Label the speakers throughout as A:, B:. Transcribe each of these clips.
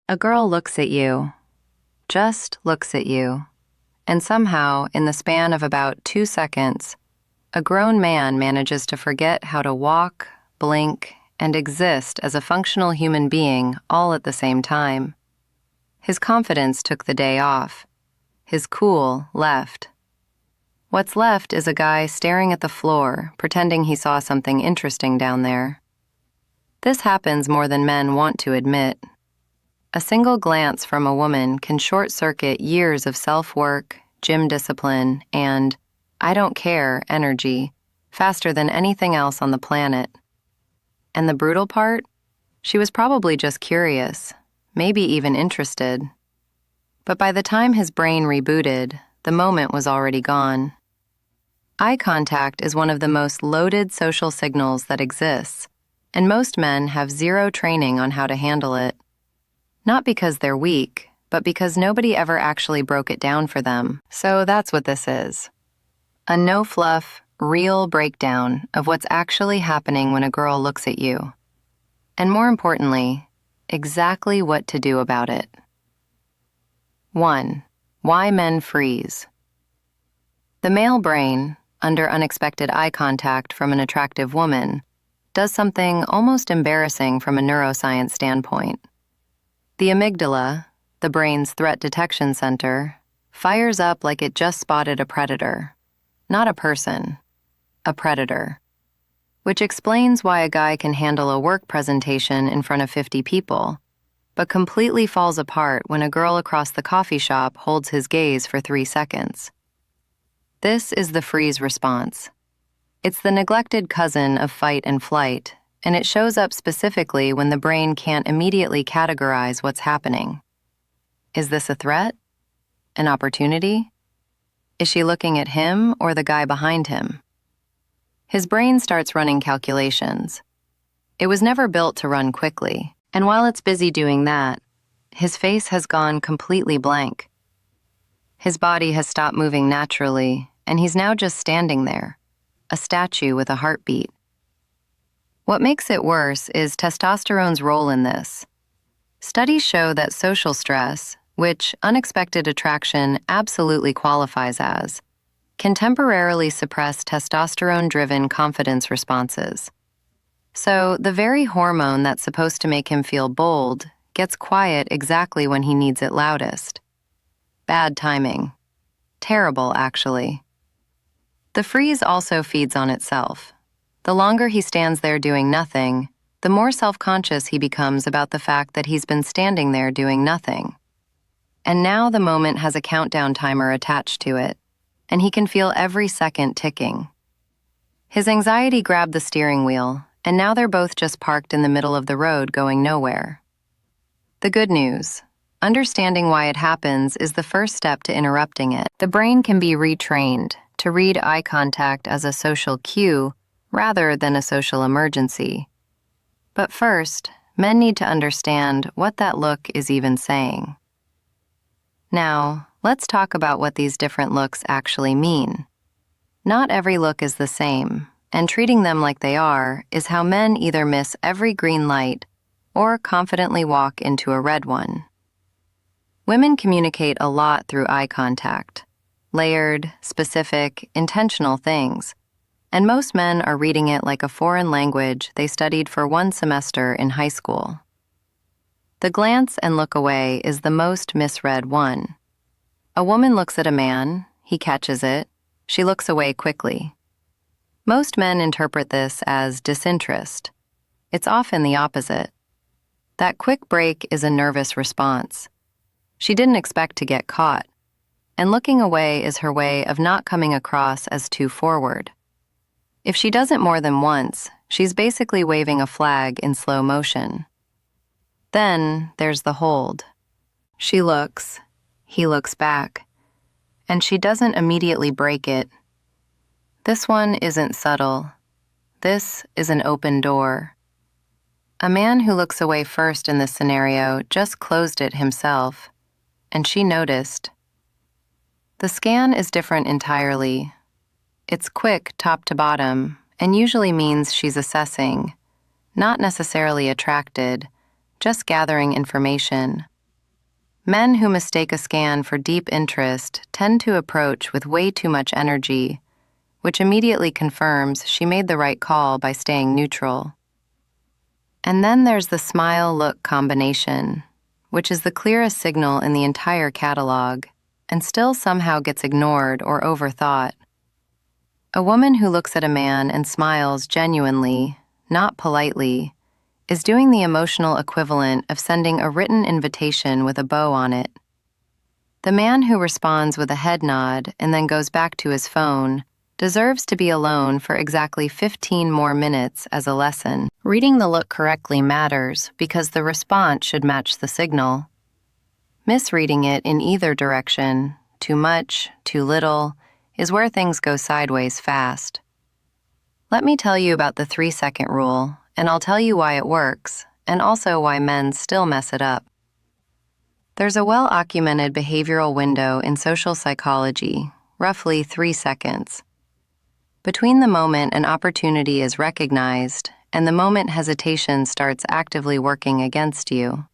A: A girl looks at you, just looks at you, and somehow, in the span of about 2 seconds, a grown man manages to forget how to walk, blink, and exist as a functional human being all at the same time. His confidence took the day off. His cool left. What's left is a guy staring at the floor, pretending he saw something interesting down there. This happens more than men want to admit. A single glance from a woman can short-circuit years of self-work, gym discipline, and I don't care energy faster than anything else on the planet. And the brutal part? She was probably just curious, maybe even interested. But by the time his brain rebooted, the moment was already gone. Eye contact is one of the most loaded social signals that exists, and most men have zero training on how to handle it. Not because they're weak, but because nobody ever actually broke it down for them. So that's what this is. A no-fluff, real breakdown of what's actually happening when a girl looks at you. And more importantly, exactly what to do about it. 1. Why men freeze. The male brain, under unexpected eye contact from an attractive woman, does something almost embarrassing from a neuroscience standpoint. The amygdala, the brain's threat detection center, fires up like it just spotted a predator. Not a person, a predator. Which explains why a guy can handle a work presentation in front of 50 people, but completely falls apart when a girl across the coffee shop holds his gaze for 3 seconds. This is the freeze response. It's the neglected cousin of fight and flight, and it shows up specifically when the brain can't immediately categorize what's happening. Is this a threat? An opportunity? Is she looking at him or the guy behind him? His brain starts running calculations. It was never built to run quickly, and while it's busy doing that, his face has gone completely blank. His body has stopped moving naturally, and he's now just standing there, a statue with a heartbeat. What makes it worse is testosterone's role in this. Studies show that social stress, which unexpected attraction absolutely qualifies as, can temporarily suppress testosterone-driven confidence responses. So the very hormone that's supposed to make him feel bold gets quiet exactly when he needs it loudest. Bad timing. Terrible, actually. The freeze also feeds on itself. The longer he stands there doing nothing, the more self-conscious he becomes about the fact that he's been standing there doing nothing. And now the moment has a countdown timer attached to it, and he can feel every second ticking. His anxiety grabbed the steering wheel, and now they're both just parked in the middle of the road going nowhere. The good news: understanding why it happens is the first step to interrupting it. The brain can be retrained to read eye contact as a social cue rather than a social emergency. But first, men need to understand what that look is even saying. Now, let's talk about what these different looks actually mean. Not every look is the same, and treating them like they are is how men either miss every green light or confidently walk into a red one. Women communicate a lot through eye contact, layered, specific, intentional things, and most men are reading it like a foreign language they studied for 1 semester in high school. The glance and look away is the most misread one. A woman looks at a man, he catches it, she looks away quickly. Most men interpret this as disinterest. It's often the opposite. That quick break is a nervous response. She didn't expect to get caught, and looking away is her way of not coming across as too forward. If she does it more than once, she's basically waving a flag in slow motion. Then there's the hold. She looks, he looks back, and she doesn't immediately break it. This one isn't subtle. This is an open door. A man who looks away first in this scenario just closed it himself, and she noticed. The scan is different entirely. It's quick top to bottom and usually means she's assessing, not necessarily attracted, just gathering information. Men who mistake a scan for deep interest tend to approach with way too much energy, which immediately confirms she made the right call by staying neutral. And then there's the smile-look combination, which is the clearest signal in the entire catalog, and still somehow gets ignored or overthought. A woman who looks at a man and smiles genuinely, not politely, is doing the emotional equivalent of sending a written invitation with a bow on it. The man who responds with a head nod and then goes back to his phone deserves to be alone for exactly 15 more minutes as a lesson. Reading the look correctly matters because the response should match the signal. Misreading it in either direction, too much, too little, is where things go sideways fast. Let me tell you about the 3-second rule, and I'll tell you why it works, and also why men still mess it up. There's a well-documented behavioral window in social psychology, roughly 3 seconds. Between the moment an opportunity is recognized and the moment hesitation starts actively working against you.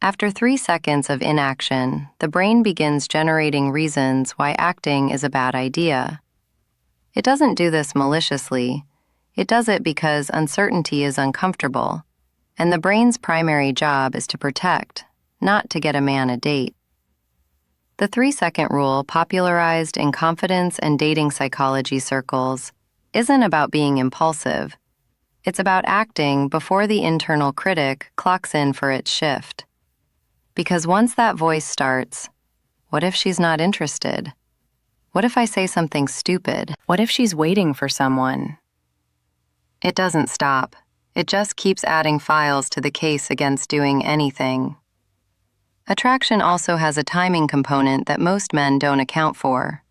A: After 3 seconds of inaction, the brain begins generating reasons why acting is a bad idea. It doesn't do this maliciously. It does it because uncertainty is uncomfortable, and the brain's primary job is to protect, not to get a man a date. The 3-second rule, popularized in confidence and dating psychology circles, isn't about being impulsive. It's about acting before the internal critic clocks in for its shift. Because once that voice starts, what if she's not interested? What if I say something stupid? What if she's waiting for someone? It doesn't stop. It just keeps adding files to the case against doing anything. Attraction also has a timing component that most men don't account for.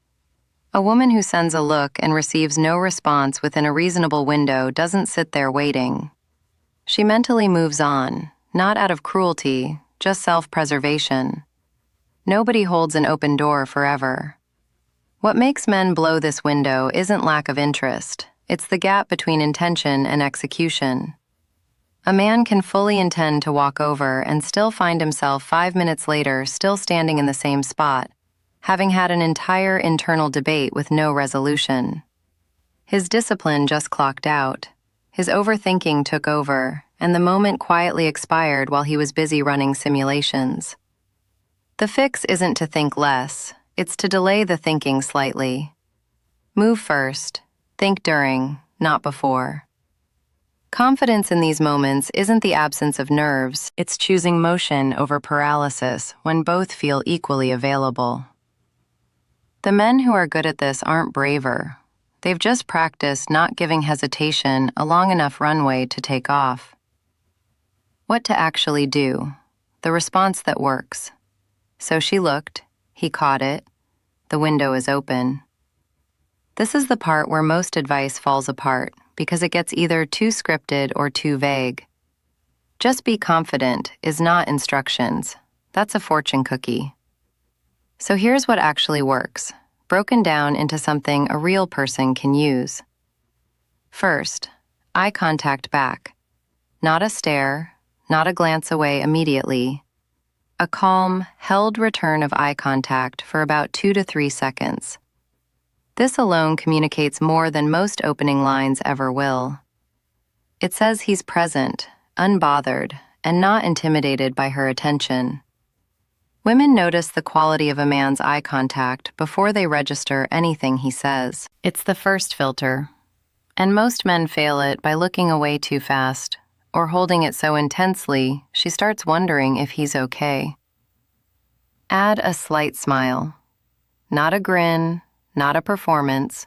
A: A woman who sends a look and receives no response within a reasonable window doesn't sit there waiting. She mentally moves on, not out of cruelty, just self-preservation. Nobody holds an open door forever. What makes men blow this window isn't lack of interest. It's the gap between intention and execution. A man can fully intend to walk over and still find himself 5 minutes later still standing in the same spot, having had an entire internal debate with no resolution. His discipline just clocked out. His overthinking took over, and the moment quietly expired while he was busy running simulations. The fix isn't to think less, it's to delay the thinking slightly. Move first, think during, not before. Confidence in these moments isn't the absence of nerves, it's choosing motion over paralysis when both feel equally available. The men who are good at this aren't braver. They've just practiced not giving hesitation a long enough runway to take off. What to actually do? The response that works. So she looked, he caught it, the window is open. This is the part where most advice falls apart, because it gets either too scripted or too vague. Just be confident is not instructions. That's a fortune cookie. So here's what actually works, broken down into something a real person can use. First, eye contact back. Not a stare, not a glance away immediately. A calm, held return of eye contact for about 2 to 3 seconds. This alone communicates more than most opening lines ever will. It says he's present, unbothered, and not intimidated by her attention. Women notice the quality of a man's eye contact before they register anything he says. It's the first filter, and most men fail it by looking away too fast, or holding it so intensely she starts wondering if he's okay. Add a slight smile. Not a grin, not a performance,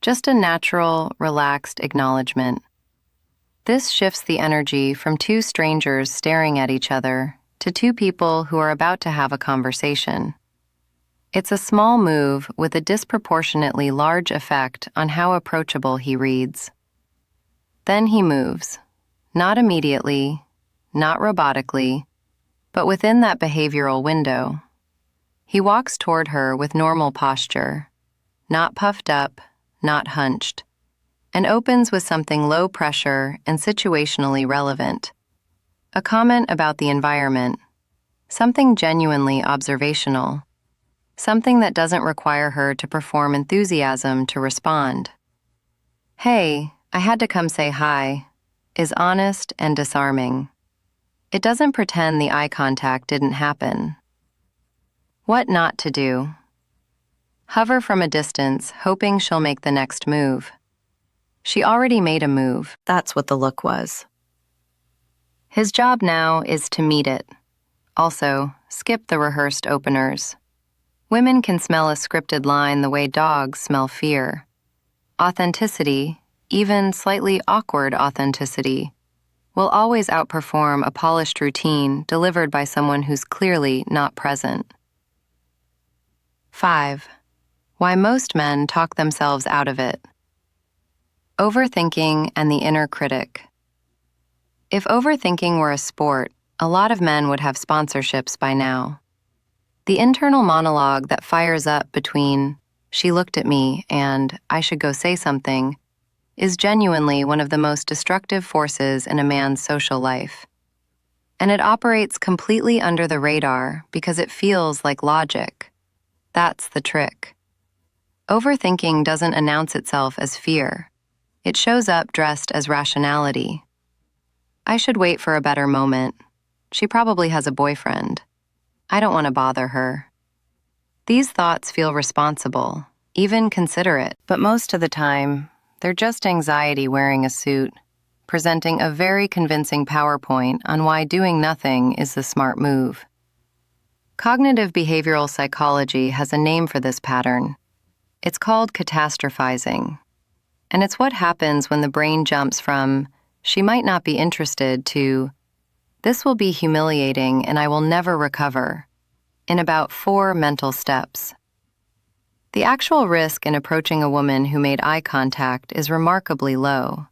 A: just a natural, relaxed acknowledgement. This shifts the energy from two strangers staring at each other to two people who are about to have a conversation. It's a small move with a disproportionately large effect on how approachable he reads. Then he moves, not immediately, not robotically, but within that behavioral window. He walks toward her with normal posture, not puffed up, not hunched, and opens with something low pressure and situationally relevant. A comment about the environment. something genuinely observational, something that doesn't require her to perform enthusiasm to respond. "Hey, I had to come say hi," is honest and disarming. It doesn't pretend the eye contact didn't happen. What not to do. Hover from a distance, hoping she'll make the next move. She already made a move. That's what the look was. His job now is to meet it. Also, skip the rehearsed openers. Women can smell a scripted line the way dogs smell fear. Authenticity, even slightly awkward authenticity, will always outperform a polished routine delivered by someone who's clearly not present. 5. Why most men talk themselves out of it. Overthinking and the inner critic. If overthinking were a sport, a lot of men would have sponsorships by now. The internal monologue that fires up between "she looked at me" and "I should go say something" is genuinely one of the most destructive forces in a man's social life. And it operates completely under the radar because it feels like logic. That's the trick. Overthinking doesn't announce itself as fear. It shows up dressed as rationality. "I should wait for a better moment. She probably has a boyfriend. I don't want to bother her." These thoughts feel responsible, even considerate, but most of the time, they're just anxiety wearing a suit, presenting a very convincing PowerPoint on why doing nothing is the smart move. Cognitive behavioral psychology has a name for this pattern. It's called catastrophizing. And it's what happens when the brain jumps from "she might not be interested" to "this will be humiliating and I will never recover," in about 4 mental steps. The actual risk in approaching a woman who made eye contact is remarkably low.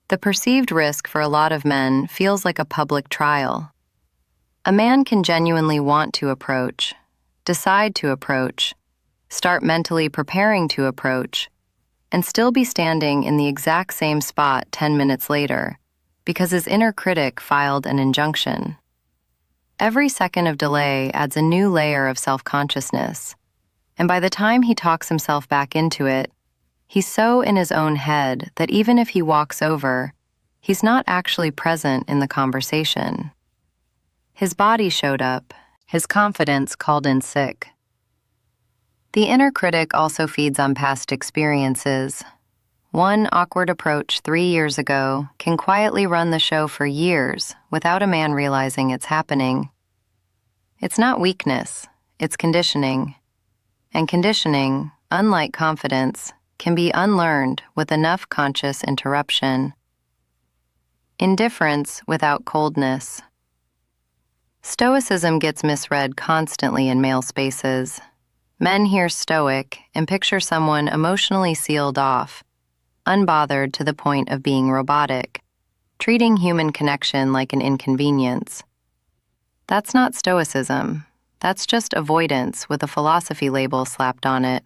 A: The perceived risk for a lot of men feels like a public trial. A man can genuinely want to approach, decide to approach, start mentally preparing to approach, and still be standing in the exact same spot 10 minutes later because his inner critic filed an injunction. Every second of delay adds a new layer of self-consciousness, and by the time he talks himself back into it, he's so in his own head that even if he walks over, he's not actually present in the conversation. His body showed up, his confidence called in sick. The inner critic also feeds on past experiences. One awkward approach 3 years ago can quietly run the show for years without a man realizing it's happening. It's not weakness, it's conditioning. And conditioning, unlike confidence, can be unlearned with enough conscious interruption. Indifference without coldness. Stoicism gets misread constantly in male spaces. Men hear stoic and picture someone emotionally sealed off, unbothered to the point of being robotic, treating human connection like an inconvenience. That's not stoicism. That's just avoidance with a philosophy label slapped on it.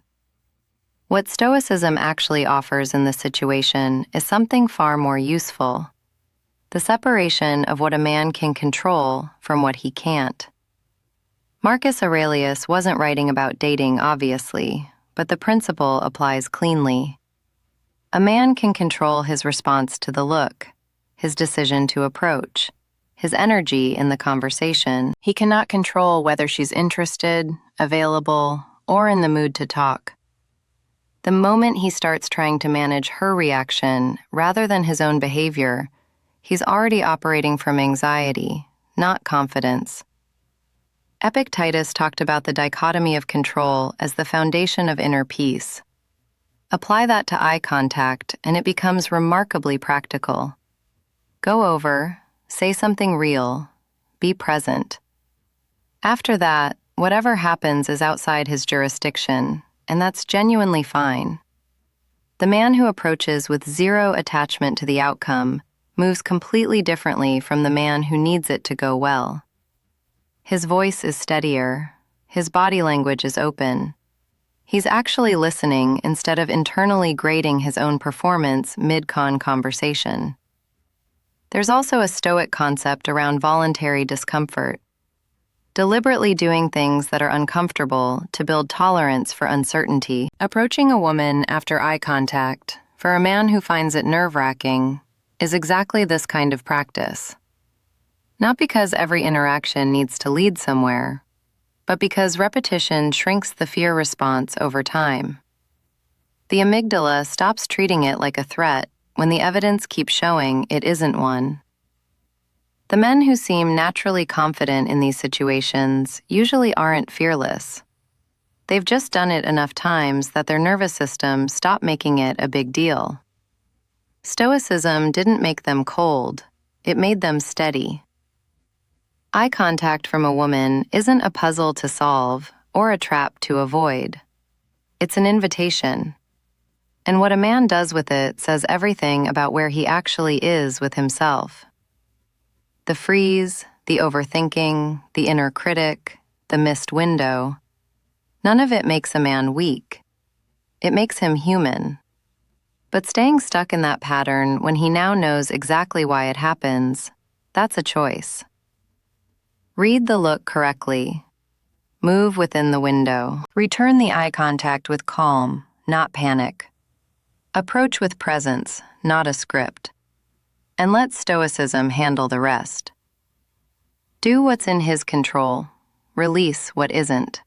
A: What stoicism actually offers in this situation is something far more useful: the separation of what a man can control from what he can't. Marcus Aurelius wasn't writing about dating, obviously, but the principle applies cleanly. A man can control his response to the look, his decision to approach, his energy in the conversation. He cannot control whether she's interested, available, or in the mood to talk. The moment he starts trying to manage her reaction rather than his own behavior, he's already operating from anxiety, not confidence. Epictetus talked about the dichotomy of control as the foundation of inner peace. Apply that to eye contact, and it becomes remarkably practical. Go over, say something real, be present. After that, whatever happens is outside his jurisdiction, and that's genuinely fine. The man who approaches with zero attachment to the outcome moves completely differently from the man who needs it to go well. His voice is steadier, his body language is open. He's actually listening instead of internally grading his own performance mid-con conversation. There's also a Stoic concept around voluntary discomfort. deliberately doing things that are uncomfortable to build tolerance for uncertainty. Approaching a woman after eye contact, for a man who finds it nerve-wracking, is exactly this kind of practice. Not because every interaction needs to lead somewhere, but because repetition shrinks the fear response over time. The amygdala stops treating it like a threat when the evidence keeps showing it isn't one. The men who seem naturally confident in these situations usually aren't fearless. They've just done it enough times that their nervous system stopped making it a big deal. Stoicism didn't make them cold, it made them steady. Eye contact from a woman isn't a puzzle to solve or a trap to avoid. It's an invitation. And what a man does with it says everything about where he actually is with himself. The freeze, the overthinking, the inner critic, the missed window, none of it makes a man weak. It makes him human. But staying stuck in that pattern when he now knows exactly why it happens, that's a choice. Read the look correctly. Move within the window. Return the eye contact with calm, not panic. Approach with presence, not a script. And let Stoicism handle the rest. Do what's in his control, release what isn't,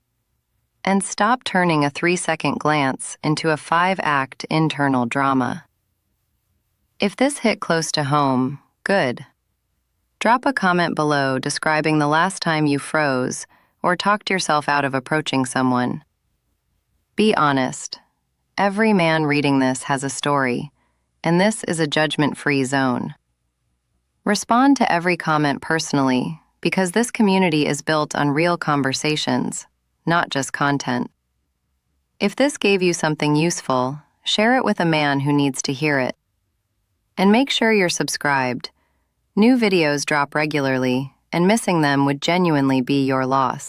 A: and stop turning a 3-second glance into a 5-act internal drama. If this hit close to home, good. Drop a comment below describing the last time you froze or talked yourself out of approaching someone. Be honest. Every man reading this has a story, and this is a judgment-free zone. Respond to every comment personally, because this community is built on real conversations, not just content. If this gave you something useful, share it with a man who needs to hear it. And make sure you're subscribed. New videos drop regularly, and missing them would genuinely be your loss.